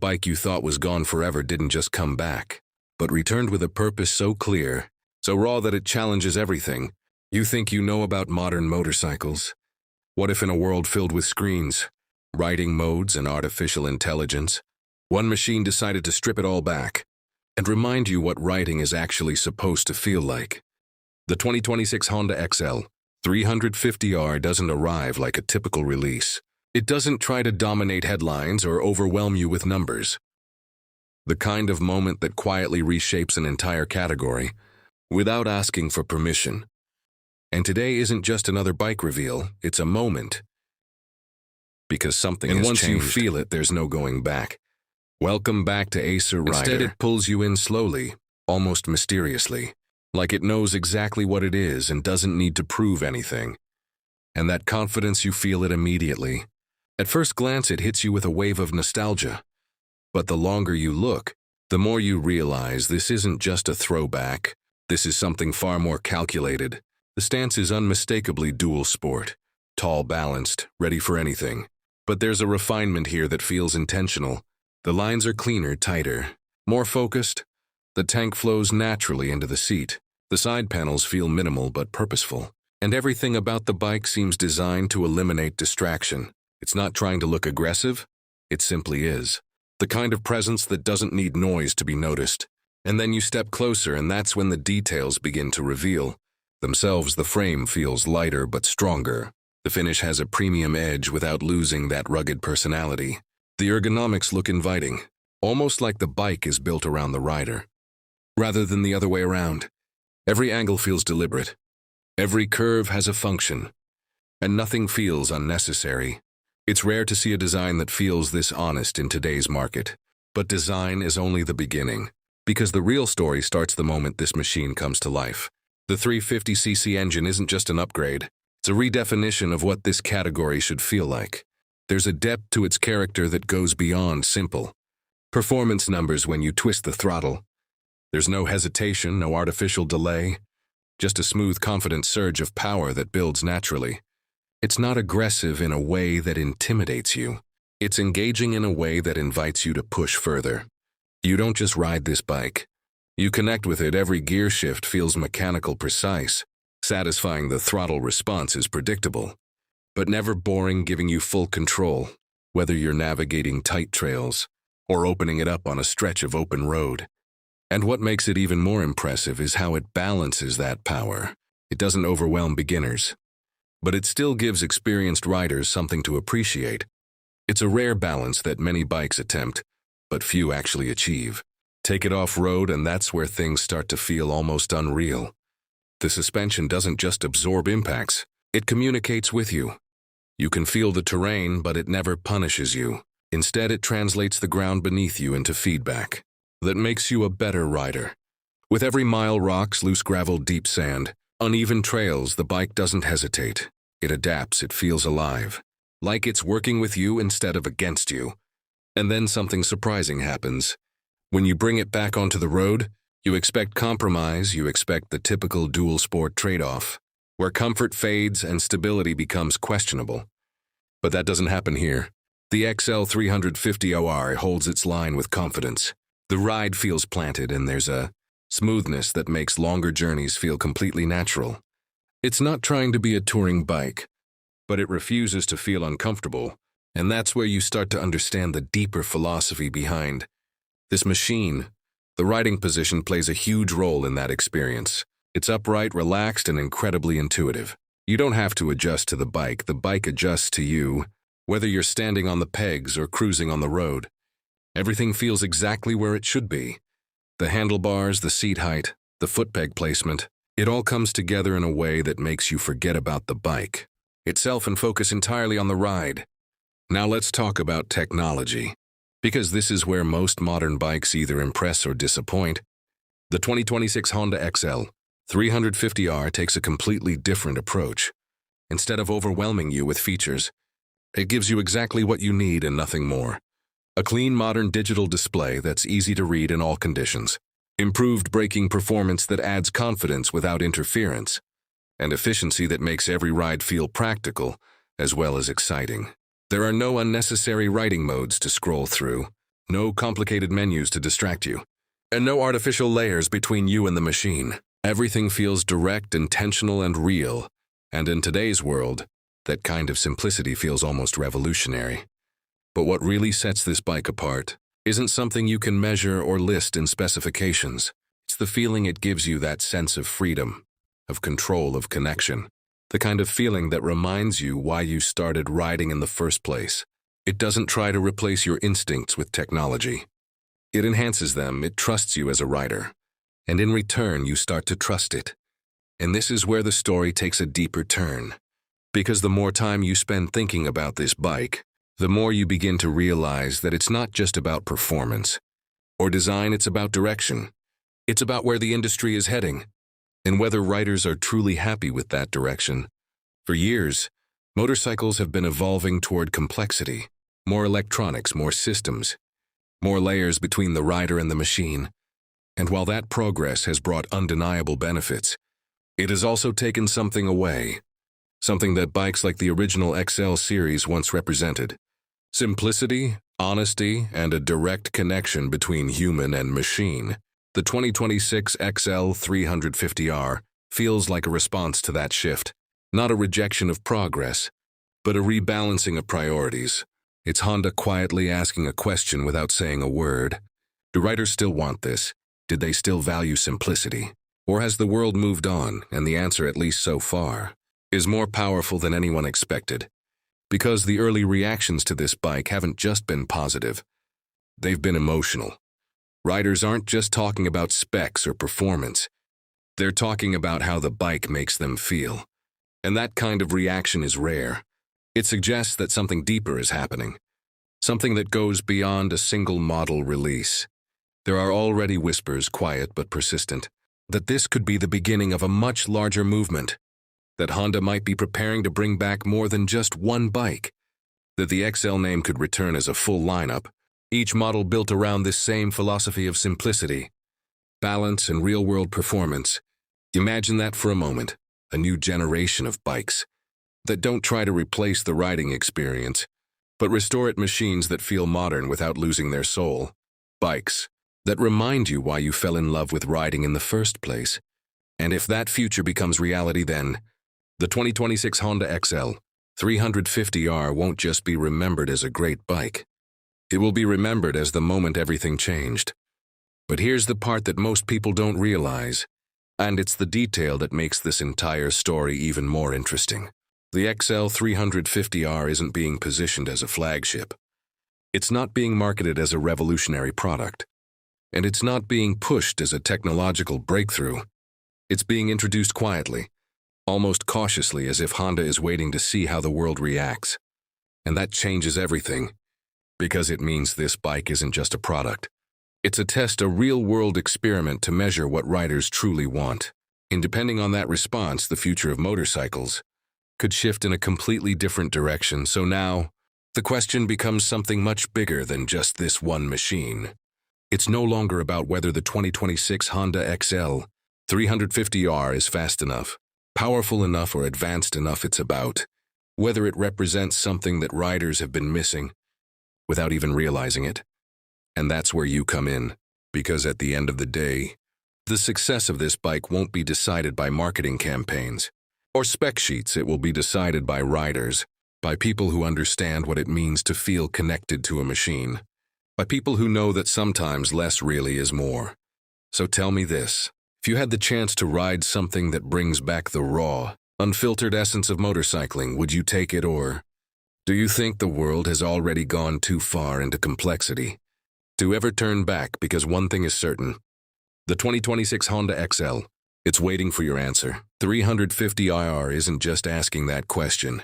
bike you thought was gone forever didn't just come back, but returned with a purpose so clear, so raw that it challenges everything you think you know about modern motorcycles. What if in a world filled with screens, riding modes, and artificial intelligence, one machine decided to strip it all back and remind you what riding is actually supposed to feel like? The 2026 Honda XL350R doesn't arrive like a typical release. It doesn't try to dominate headlines or overwhelm you with numbers. The kind of moment that quietly reshapes an entire category without asking for permission. And today isn't just another bike reveal, it's a moment. Because something has changed. And once you feel it, there's no going back. Welcome back to Acer Rider. Instead, it pulls you in slowly, almost mysteriously, like it knows exactly what it is and doesn't need to prove anything. And that confidence, you feel it immediately. At first glance, it hits you with a wave of nostalgia. But the longer you look, the more you realize this isn't just a throwback. This is something far more calculated. The stance is unmistakably dual sport, tall, balanced, ready for anything. But there's a refinement here that feels intentional. The lines are cleaner, tighter, more focused. The tank flows naturally into the seat. The side panels feel minimal but purposeful. And everything about the bike seems designed to eliminate distraction. It's not trying to look aggressive, it simply is. The kind of presence that doesn't need noise to be noticed. And then you step closer, and that's when the details begin to reveal themselves. The frame feels lighter but stronger. The finish has a premium edge without losing that rugged personality. The ergonomics look inviting, almost like the bike is built around the rider, rather than the other way around. Every angle feels deliberate. Every curve has a function, and nothing feels unnecessary. It's rare to see a design that feels this honest in today's market. But design is only the beginning, because the real story starts the moment this machine comes to life. The 350cc engine isn't just an upgrade. It's a redefinition of what this category should feel like. There's a depth to its character that goes beyond simple performance numbers when you twist the throttle. There's no hesitation, no artificial delay, just a smooth, confident surge of power that builds naturally. It's not aggressive in a way that intimidates you. It's engaging in a way that invites you to push further. You don't just ride this bike. You connect with it. Every gear shift feels mechanical, precise. Satisfying. The throttle response is predictable, but never boring, giving you full control, whether you're navigating tight trails or opening it up on a stretch of open road. And what makes it even more impressive is how it balances that power. It doesn't overwhelm beginners, but it still gives experienced riders something to appreciate. It's a rare balance that many bikes attempt, but few actually achieve. Take it off-road, and that's where things start to feel almost unreal. The suspension doesn't just absorb impacts, it communicates with you. You can feel the terrain, but it never punishes you. Instead, it translates the ground beneath you into feedback that makes you a better rider. With every mile, rocks, loose gravel, deep sand, uneven trails, the bike doesn't hesitate. It adapts, it feels alive, like it's working with you instead of against you. And then something surprising happens. When you bring it back onto the road, you expect compromise, you expect the typical dual-sport trade-off, where comfort fades and stability becomes questionable. But that doesn't happen here. The XL350R holds its line with confidence. The ride feels planted, and there's a smoothness that makes longer journeys feel completely natural. It's not trying to be a touring bike, but it refuses to feel uncomfortable, and that's where you start to understand the deeper philosophy behind this machine. The riding position plays a huge role in that experience. It's upright, relaxed, and incredibly intuitive. You don't have to adjust to the bike adjusts to you, whether you're standing on the pegs or cruising on the road. Everything feels exactly where it should be. The handlebars, the seat height, the foot peg placement, it all comes together in a way that makes you forget about the bike itself and focus entirely on the ride. Now let's talk about technology, because this is where most modern bikes either impress or disappoint. The 2026 Honda XL350R takes a completely different approach. Instead of overwhelming you with features, it gives you exactly what you need and nothing more. A clean, modern digital display that's easy to read in all conditions. Improved braking performance that adds confidence without interference. And efficiency that makes every ride feel practical as well as exciting. There are no unnecessary riding modes to scroll through. No complicated menus to distract you, and no artificial layers between you and the machine. Everything feels direct, intentional, and real, and in today's world, that kind of simplicity feels almost revolutionary. But what really sets this bike apart isn't something you can measure or list in specifications. It's the feeling it gives you, that sense of freedom, of control, of connection. The kind of feeling that reminds you why you started riding in the first place. It doesn't try to replace your instincts with technology. It enhances them, it trusts you as a rider. And in return, you start to trust it. And this is where the story takes a deeper turn. Because the more time you spend thinking about this bike, the more you begin to realize that it's not just about performance or design, it's about direction. It's about where the industry is heading, and whether riders are truly happy with that direction. For years, motorcycles have been evolving toward complexity, more electronics, more systems, more layers between the rider and the machine. And while that progress has brought undeniable benefits, it has also taken something away, something that bikes like the original XL series once represented. Simplicity, honesty, and a direct connection between human and machine. The 2026 XL350R feels like a response to that shift, not a rejection of progress, but a rebalancing of priorities. It's Honda quietly asking a question without saying a word. Do riders still want this? Did they still value simplicity? Or has the world moved on, and the answer, at least so far, is more powerful than anyone expected? Because the early reactions to this bike haven't just been positive. They've been emotional. Riders aren't just talking about specs or performance. They're talking about how the bike makes them feel. And that kind of reaction is rare. It suggests that something deeper is happening. Something that goes beyond a single model release. There are already whispers, quiet but persistent, that this could be the beginning of a much larger movement. That Honda might be preparing to bring back more than just one bike. That the XL name could return as a full lineup, each model built around this same philosophy of simplicity, balance, and real-world performance. Imagine that for a moment, a new generation of bikes that don't try to replace the riding experience, but restore it, machines that feel modern without losing their soul. Bikes that remind you why you fell in love with riding in the first place. And if that future becomes reality, then the 2026 Honda XL350R won't just be remembered as a great bike. It will be remembered as the moment everything changed. But here's the part that most people don't realize, and it's the detail that makes this entire story even more interesting. The XL350R isn't being positioned as a flagship. It's not being marketed as a revolutionary product. And it's not being pushed as a technological breakthrough. It's being introduced quietly, almost cautiously, as if Honda is waiting to see how the world reacts. And that changes everything, because it means this bike isn't just a product. It's a test, a real-world experiment to measure what riders truly want. And depending on that response, the future of motorcycles could shift in a completely different direction. So now, the question becomes something much bigger than just this one machine. It's no longer about whether the 2026 Honda XL350R is fast enough, powerful enough, or advanced enough. It's about whether it represents something that riders have been missing without even realizing it. And that's where you come in, because at the end of the day, the success of this bike won't be decided by marketing campaigns or spec sheets. It will be decided by riders, by people who understand what it means to feel connected to a machine, by people who know that sometimes less really is more. So tell me this, if you had the chance to ride something that brings back the raw, unfiltered essence of motorcycling, would you take it, or do you think the world has already gone too far into complexity to ever turn back? Because one thing is certain, the 2026 Honda XL, it's waiting for your answer. 350R isn't just asking that question.